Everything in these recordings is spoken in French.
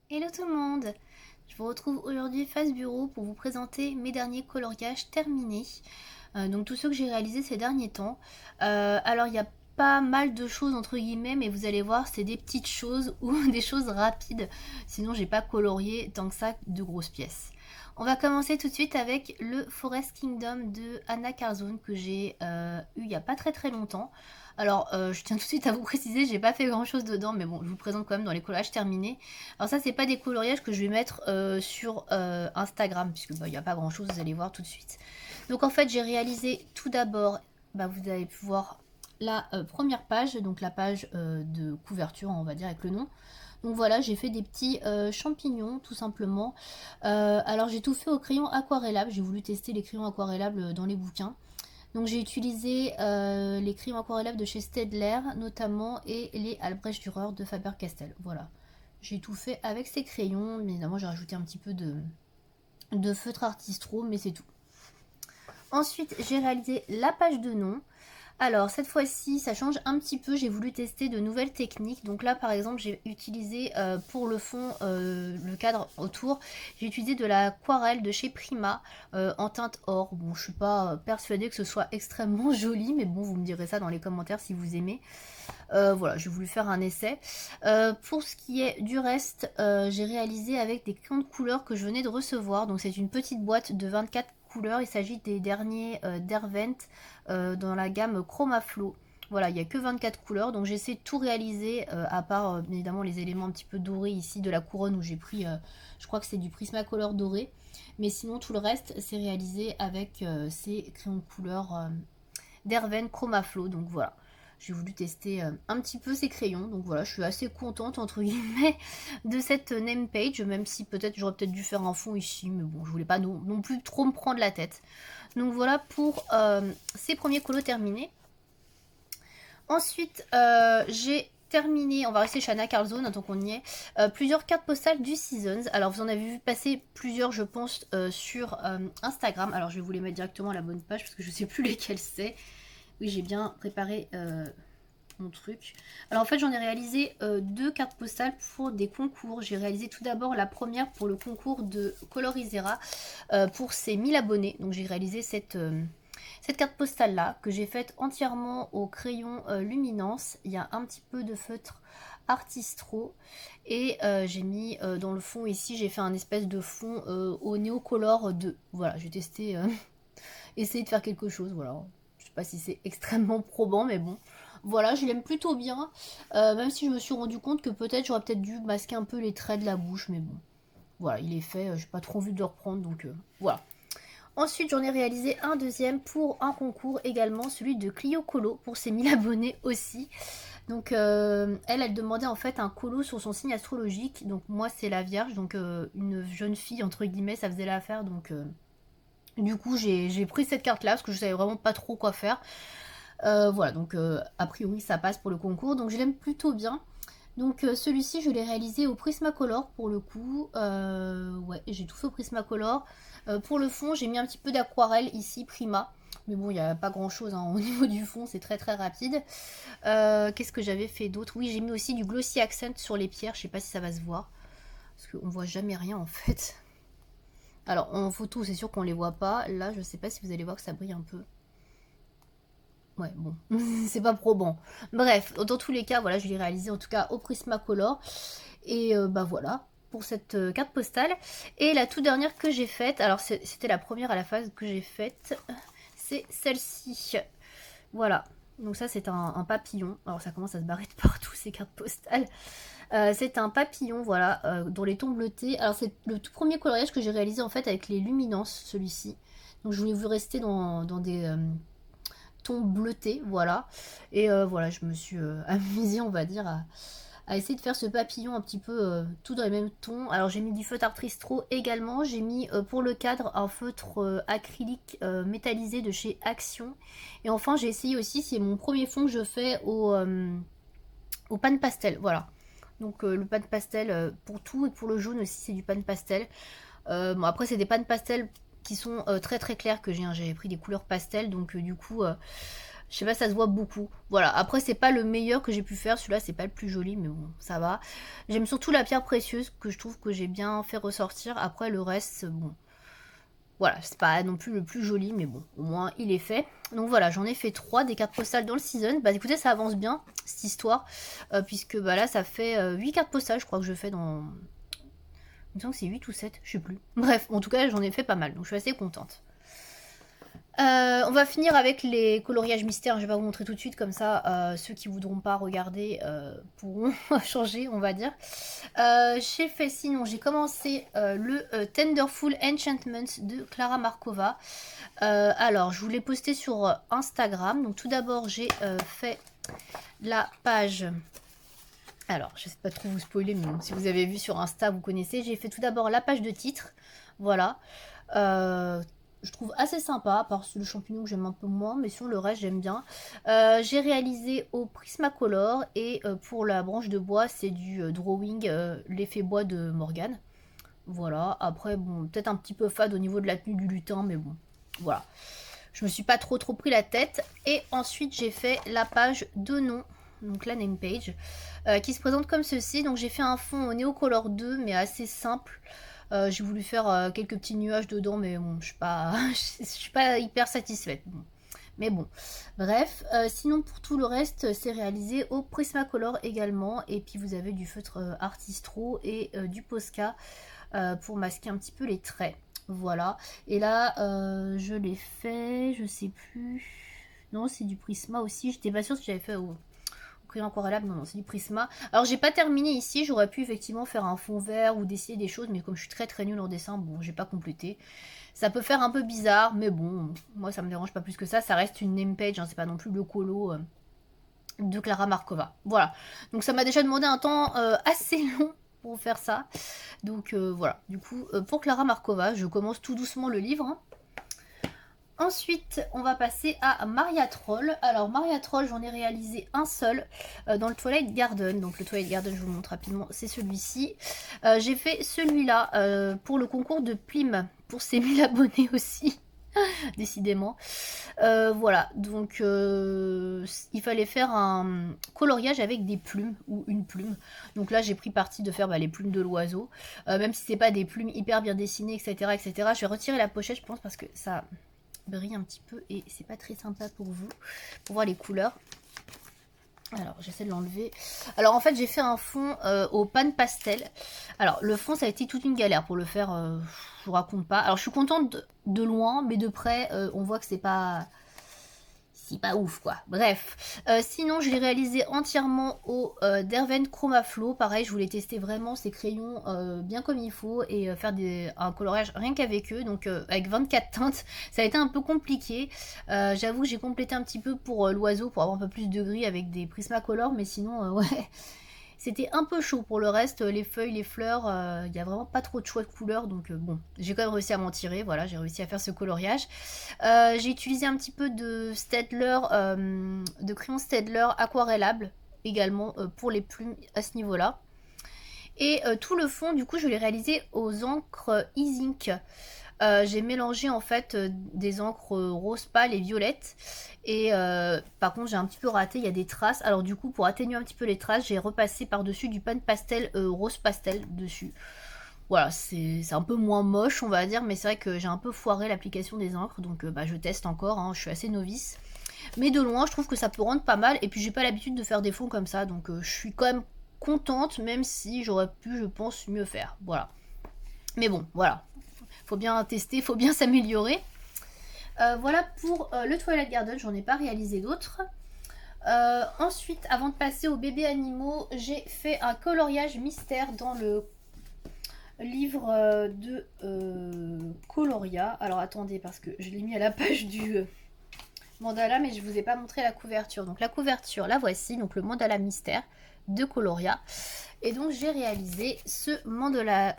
Hello tout le monde. Je vous retrouve aujourd'hui face bureau pour vous présenter mes derniers coloriages terminés. Donc tous ceux que j'ai réalisés ces derniers temps. Alors il y a pas mal de choses entre guillemets, mais vous allez voir, c'est des petites choses ou des choses rapides. Sinon j'ai pas colorié tant que ça de grosses pièces. On va commencer tout de suite avec le Forest Kingdom de Anna Carzone que j'ai eu il y a pas très longtemps. Alors, je tiens tout de suite à vous préciser, j'ai pas fait grand chose dedans, mais bon, je vous présente quand même dans les collages terminés. Alors ça, c'est pas des coloriages que je vais mettre sur Instagram, puisque bah, il n'y a pas grand chose, vous allez voir tout de suite. Donc en fait, j'ai réalisé tout d'abord, bah, vous avez pu voir la première page, donc la page de couverture, on va dire, avec le nom. Donc voilà, j'ai fait des petits champignons, tout simplement. Alors j'ai tout fait au crayon aquarellable, j'ai voulu tester les crayons aquarellables dans les bouquins. Donc j'ai utilisé les crayons aquarellables de chez Staedtler notamment et les Albrecht Dürer de Faber-Castell. Voilà. J'ai tout fait avec ces crayons. Bien évidemment, j'ai rajouté un petit peu de feutre artistro, mais c'est tout. Ensuite, j'ai réalisé la page de nom. Alors cette fois-ci ça change un petit peu, j'ai voulu tester de nouvelles techniques. Donc là par exemple j'ai utilisé pour le fond, le cadre autour, j'ai utilisé de l'aquarelle de chez Prima en teinte or. Bon je suis pas persuadée que ce soit extrêmement joli, mais bon vous me direz ça dans les commentaires si vous aimez. Voilà, j'ai voulu faire un essai. Pour ce qui est du reste, j'ai réalisé avec des crayons de couleur que je venais de recevoir. Donc c'est une petite boîte de 24 couleurs. Il s'agit des derniers Derwent dans la gamme Chroma Flow. Voilà, il n'y a que 24 couleurs, donc j'essaie de tout réaliser, à part évidemment les éléments un petit peu dorés ici de la couronne où j'ai pris, je crois que c'est du Prismacolor doré. Mais sinon tout le reste c'est réalisé avec ces crayons de couleur Derwent Chroma Flow. Donc voilà, j'ai voulu tester un petit peu ces crayons. Donc voilà, je suis assez contente entre guillemets de cette name page, même si peut-être j'aurais peut-être dû faire un fond ici, mais bon, je voulais pas non plus trop me prendre la tête. Donc voilà pour ces premiers colos terminés. Ensuite, j'ai terminé, on va rester chez Anna Carzone, tant qu'on y est, plusieurs cartes postales du Seasons. Alors vous en avez vu passer plusieurs je pense sur Instagram. Alors je vais vous les mettre directement à la bonne page parce que je sais plus lesquelles c'est. Oui, j'ai bien préparé mon truc. Alors en fait j'en ai réalisé deux cartes postales pour des concours. J'ai réalisé tout d'abord la première pour le concours de Colorisera pour ses 1000 abonnés. Donc j'ai réalisé cette carte postale là que j'ai faite entièrement au crayon luminance. Il y a un petit peu de feutre artistro et j'ai mis dans le fond ici, j'ai fait un espèce de fond au néocolor 2. Voilà, j'ai testé essayer de faire quelque chose. Voilà, je sais pas si c'est extrêmement probant, mais bon. Voilà, je l'aime plutôt bien, même si je me suis rendu compte que peut-être j'aurais peut-être dû masquer un peu les traits de la bouche, mais bon. Voilà, il est fait, j'ai pas trop envie de le reprendre, donc voilà. Ensuite, j'en ai réalisé un deuxième pour un concours également, celui de Clio Colo, pour ses 1000 abonnés aussi. Donc elle demandait en fait un colo sur son signe astrologique. Donc moi c'est la Vierge, donc une jeune fille entre guillemets, ça faisait l'affaire. Donc du coup j'ai pris cette carte là parce que je savais vraiment pas trop quoi faire. Voilà, donc a priori ça passe pour le concours, donc je l'aime plutôt bien. Donc celui-ci je l'ai réalisé au Prismacolor pour le coup. Ouais, j'ai tout fait au Prismacolor. Pour le fond j'ai mis un petit peu d'aquarelle ici, Prima. Mais bon, il n'y a pas grand chose hein, au niveau du fond, c'est très rapide. Qu'est-ce que j'avais fait d'autre? Oui, j'ai mis aussi du Glossy Accent sur les pierres, je sais pas si ça va se voir. Parce qu'on voit jamais rien en fait. Alors en photo c'est sûr qu'on les voit pas. Là je sais pas si vous allez voir que ça brille un peu. Ouais, bon, c'est pas probant. Bref, dans tous les cas, voilà, je l'ai réalisé en tout cas au Prismacolor. Et bah voilà, pour cette carte postale. Et la toute dernière que j'ai faite, alors c'était la première à la phase que j'ai faite, c'est celle-ci. Voilà, donc ça c'est un papillon. Alors ça commence à se barrer de partout ces cartes postales. C'est un papillon, voilà, dont les tons bleutés. Alors c'est le tout premier coloriage que j'ai réalisé en fait avec les luminances, celui-ci. Donc je voulais vous rester dans des ton bleuté, voilà. Et voilà, je me suis amusée, on va dire, à essayer de faire ce papillon un petit peu tout dans les mêmes tons. Alors j'ai mis du feutre Artristro également, j'ai mis pour le cadre un feutre acrylique métallisé de chez Action. Et enfin j'ai essayé aussi, c'est mon premier fond que je fais au pan pastel, voilà. Donc le pan pastel pour tout et pour le jaune aussi c'est du pan pastel. Bon après c'est des pan pastel qui sont très clairs que j'ai, hein. J'avais pris des couleurs pastel donc du coup Je sais pas, ça se voit beaucoup. Voilà, après c'est pas le meilleur que j'ai pu faire, celui-là c'est pas le plus joli, mais bon, ça va. J'aime surtout la pierre précieuse que je trouve que j'ai bien fait ressortir. Après le reste, bon, voilà, c'est pas non plus le plus joli, mais bon, au moins il est fait. Donc voilà, j'en ai fait 3 des cartes postales dans le season. Bah écoutez, ça avance bien, cette histoire, puisque bah là ça fait 8 cartes postales, je crois que je fais dans... Il me semble que c'est 8 ou 7, je sais plus. Bref, en tout cas j'en ai fait pas mal, donc je suis assez contente. On va finir avec les coloriages mystères. Je vais pas vous montrer tout de suite, comme ça ceux qui voudront pas regarder pourront changer, on va dire. J'ai fait, sinon j'ai commencé le Tenderful Enchantment de Clara Markova. Alors je vous l'ai posté sur Instagram. Donc tout d'abord j'ai fait la page... Alors je sais pas trop vous spoiler, mais bon, si vous avez vu sur Insta vous connaissez. J'ai fait tout d'abord la page de titre. Voilà. Je trouve assez sympa, à part le champignon que j'aime un peu moins, mais sinon le reste j'aime bien. J'ai réalisé au Prismacolor, et pour la branche de bois c'est du drawing, l'effet bois de Morgane. Voilà, après bon, peut-être un petit peu fade au niveau de la tenue du lutin, mais bon, voilà. Je me suis pas trop pris la tête. Et ensuite j'ai fait la page de nom, donc la name page, qui se présente comme ceci. Donc j'ai fait un fond au Neocolor 2, mais assez simple. J'ai voulu faire quelques petits nuages dedans, mais bon, je suis pas hyper satisfaite. Bon. Mais bon, bref. Sinon, pour tout le reste, c'est réalisé au Prismacolor également. Et puis, vous avez du feutre Artistro et du Posca pour masquer un petit peu les traits. Voilà. Et là, je l'ai fait, je sais plus. Non, c'est du Prisma aussi. J'étais pas sûre si j'avais fait au crayon aquarellable, non, c'est du Prisma. Alors j'ai pas terminé ici, j'aurais pu effectivement faire un fond vert ou dessiner des choses, mais comme je suis très nulle en dessin, bon, j'ai pas complété. Ça peut faire un peu bizarre, mais bon, moi ça me dérange pas plus que ça reste une name page, hein, c'est pas non plus le colo de Clara Markova. Voilà, donc ça m'a déjà demandé un temps assez long pour faire ça. Donc voilà, du coup, pour Clara Markova, je commence tout doucement le livre, hein. Ensuite, on va passer à Maria Troll. Alors, Maria Troll, j'en ai réalisé un seul dans le Twilight Garden. Donc, le Twilight Garden, je vous le montre rapidement, c'est celui-ci. J'ai fait celui-là pour le concours de Plim, pour ses 1000 abonnés aussi, décidément. Voilà, donc il fallait faire un coloriage avec des plumes ou une plume. Donc là, j'ai pris parti de faire les plumes de l'oiseau. Même si c'est pas des plumes hyper bien dessinées, etc., etc. Je vais retirer la pochette, je pense, parce que ça brille un petit peu et c'est pas très sympa pour vous, pour voir les couleurs. Alors j'essaie de l'enlever. Alors en fait j'ai fait un fond au pan pastel. Alors le fond ça a été toute une galère pour le faire, je vous raconte pas. Alors je suis contente de loin, mais de près on voit que c'est pas ouf quoi. Bref, sinon je l'ai réalisé entièrement au Derwent Chroma Flow. Pareil, je voulais tester vraiment ces crayons bien comme il faut et faire un coloriage rien qu'avec eux. Donc avec 24 teintes, ça a été un peu compliqué. J'avoue que j'ai complété un petit peu pour l'oiseau pour avoir un peu plus de gris avec des Prismacolor, mais sinon ouais. C'était un peu chaud pour le reste, les feuilles, les fleurs, il n'y a vraiment pas trop de choix de couleurs, donc bon, j'ai quand même réussi à m'en tirer, voilà, j'ai réussi à faire ce coloriage. J'ai utilisé un petit peu de Staedtler, de crayon Staedtler aquarellable également pour les plumes à ce niveau-là. Et tout le fond, du coup, je l'ai réalisé aux encres E-Zinc. J'ai mélangé en fait des encres rose pâle et violette. Et par contre j'ai un petit peu raté, il y a des traces. Alors du coup pour atténuer un petit peu les traces, j'ai repassé par dessus du pan pastel rose pastel dessus. Voilà, c'est un peu moins moche on va dire, mais c'est vrai que j'ai un peu foiré l'application des encres. Donc je teste encore, hein, je suis assez novice. Mais de loin je trouve que ça peut rendre pas mal. Et puis j'ai pas l'habitude de faire des fonds comme ça, donc je suis quand même contente, même si j'aurais pu, je pense, mieux faire. Voilà. Mais bon, voilà. Faut bien tester, faut bien s'améliorer. Voilà pour le Twilight Garden, j'en ai pas réalisé d'autres. Ensuite, avant de passer aux bébés animaux, j'ai fait un coloriage mystère dans le livre de Coloria. Alors attendez, parce que je l'ai mis à la page du mandala, mais je vous ai pas montré la couverture. Donc la couverture, la voici, donc le mandala mystère de Coloria. Et donc j'ai réalisé ce mandala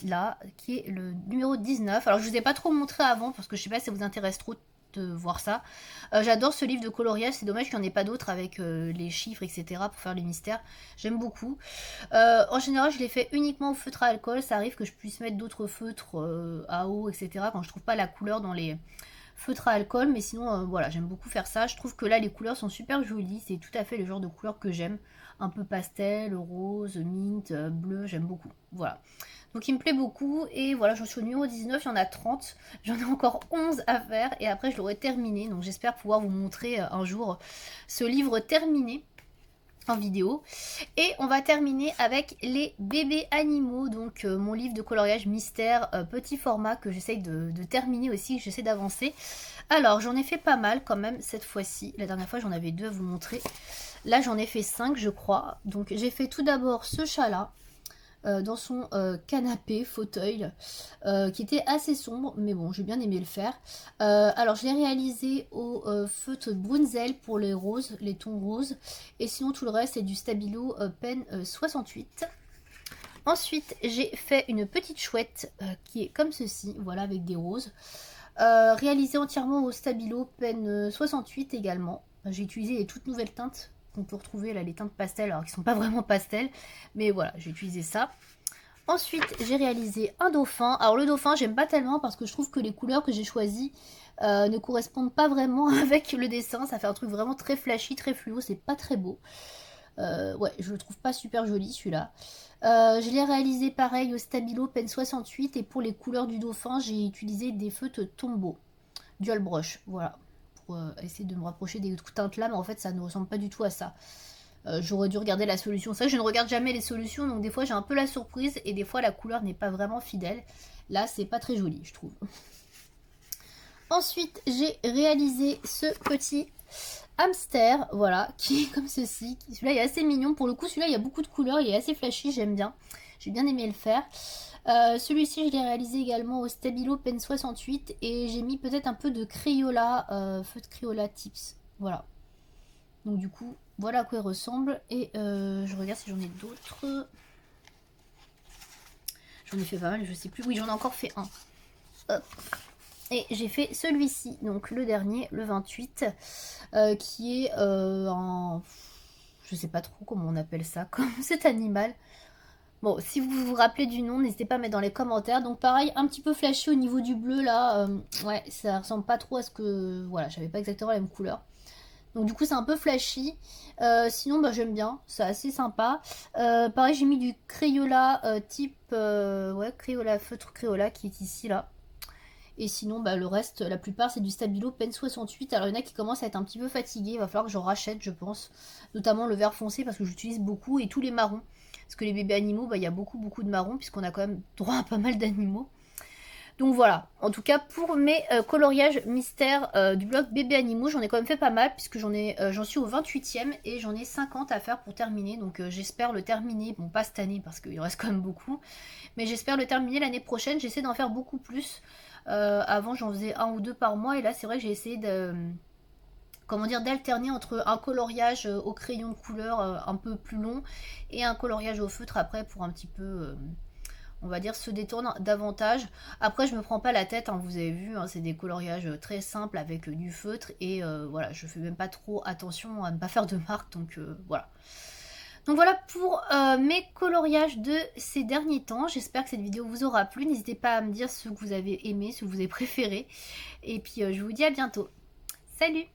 là, qui est le numéro 19. Alors je vous ai pas trop montré avant, parce que je sais pas si ça vous intéresse trop de voir ça. J'adore ce livre de coloriage, c'est dommage qu'il n'y en ait pas d'autres avec les chiffres, etc. pour faire les mystères. J'aime beaucoup. En général, je l'ai fait uniquement au feutre à alcool. Ça arrive que je puisse mettre d'autres feutres à eau, etc. quand je trouve pas la couleur dans les feutre à alcool, mais sinon voilà, j'aime beaucoup faire ça. Je trouve que là les couleurs sont super jolies, c'est tout à fait le genre de couleurs que j'aime, un peu pastel, rose, mint, bleu, j'aime beaucoup, voilà. Donc il me plaît beaucoup, et voilà, j'en suis au numéro 19, il y en a 30, j'en ai encore 11 à faire, et après je l'aurai terminé, donc j'espère pouvoir vous montrer un jour ce livre terminé en vidéo. Et on va terminer avec les bébés animaux, donc mon livre de coloriage mystère petit format que j'essaye de terminer aussi, que j'essaie d'avancer. Alors j'en ai fait pas mal quand même cette fois-ci, la dernière fois j'en avais 2 à vous montrer, là j'en ai fait 5 je crois. Donc j'ai fait tout d'abord ce chat là, dans son canapé, fauteuil, qui était assez sombre, mais bon, j'ai bien aimé le faire. Alors, je l'ai réalisé au feutre Brunzel pour les roses, les tons roses, et sinon tout le reste c'est du Stabilo Pen 68. Ensuite, j'ai fait une petite chouette qui est comme ceci, voilà, avec des roses, réalisée entièrement au Stabilo Pen 68 également. J'ai utilisé les toutes nouvelles teintes qu'on peut retrouver là, les teintes pastel, alors qu'ils sont pas vraiment pastel, mais voilà, j'ai utilisé ça. Ensuite, j'ai réalisé un dauphin. Alors le dauphin, j'aime pas tellement parce que je trouve que les couleurs que j'ai choisies ne correspondent pas vraiment avec le dessin. Ça fait un truc vraiment très flashy, très fluo, c'est pas très beau. Ouais, je le trouve pas super joli celui-là. Je l'ai réalisé pareil au Stabilo Pen 68, et pour les couleurs du dauphin, j'ai utilisé des feutres Tombow, Dual Brush, voilà. Essayer de me rapprocher des teintes là, mais en fait ça ne ressemble pas du tout à ça. J'aurais dû regarder la solution. C'est vrai que je ne regarde jamais les solutions, donc des fois j'ai un peu la surprise et des fois la couleur n'est pas vraiment fidèle. Là c'est pas très joli je trouve. Ensuite j'ai réalisé ce petit hamster, voilà, qui est comme ceci. Celui-là est assez mignon, pour le coup celui-là il y a beaucoup de couleurs, il est assez flashy, j'aime bien. J'ai bien aimé le faire. Celui-ci je l'ai réalisé également au Stabilo Pen 68, et j'ai mis peut-être un peu de Crayola, feu de Crayola Tips, voilà. Donc du coup voilà à quoi il ressemble, et je regarde si j'en ai d'autres. J'en ai fait pas mal, je sais plus, oui j'en ai encore fait un. Hop. Et j'ai fait celui-ci, donc le dernier, le 28, qui est en... je sais pas trop comment on appelle ça, comme cet animal. Bon, si vous vous rappelez du nom, n'hésitez pas à mettre dans les commentaires. Donc pareil, un petit peu flashy au niveau du bleu là. Ouais, ça ressemble pas trop à ce que... Voilà, j'avais pas exactement la même couleur. Donc du coup c'est un peu flashy. Sinon bah, j'aime bien, c'est assez sympa. Pareil, j'ai mis du Crayola type... ouais, Crayola, feutre Crayola qui est ici là. Et sinon bah, le reste, la plupart c'est du Stabilo Pen 68. Alors il y en a qui commencent à être un petit peu fatigués, il va falloir que j'en rachète je pense. Notamment le vert foncé parce que j'utilise beaucoup, et tous les marrons. Parce que les bébés animaux, bah, il y a beaucoup de marrons puisqu'on a quand même droit à pas mal d'animaux. Donc voilà, en tout cas pour mes coloriages mystères du blog bébés animaux, j'en ai quand même fait pas mal puisque j'en suis au 28e et j'en ai 50 à faire pour terminer. Donc j'espère le terminer, bon pas cette année parce qu'il reste quand même beaucoup, mais j'espère le terminer l'année prochaine. J'essaie d'en faire beaucoup plus. Avant j'en faisais 1 ou 2 par mois, et là c'est vrai que j'ai essayé de... comment dire, d'alterner entre un coloriage au crayon de couleur un peu plus long et un coloriage au feutre après pour un petit peu, on va dire, se détendre davantage. Après je me prends pas la tête, hein, vous avez vu, hein, c'est des coloriages très simples avec du feutre, et voilà, je fais même pas trop attention à ne pas faire de marque, donc voilà. Donc voilà pour mes coloriages de ces derniers temps. J'espère que cette vidéo vous aura plu. N'hésitez pas à me dire ce que vous avez aimé, ce que vous avez préféré. Et puis je vous dis à bientôt. Salut!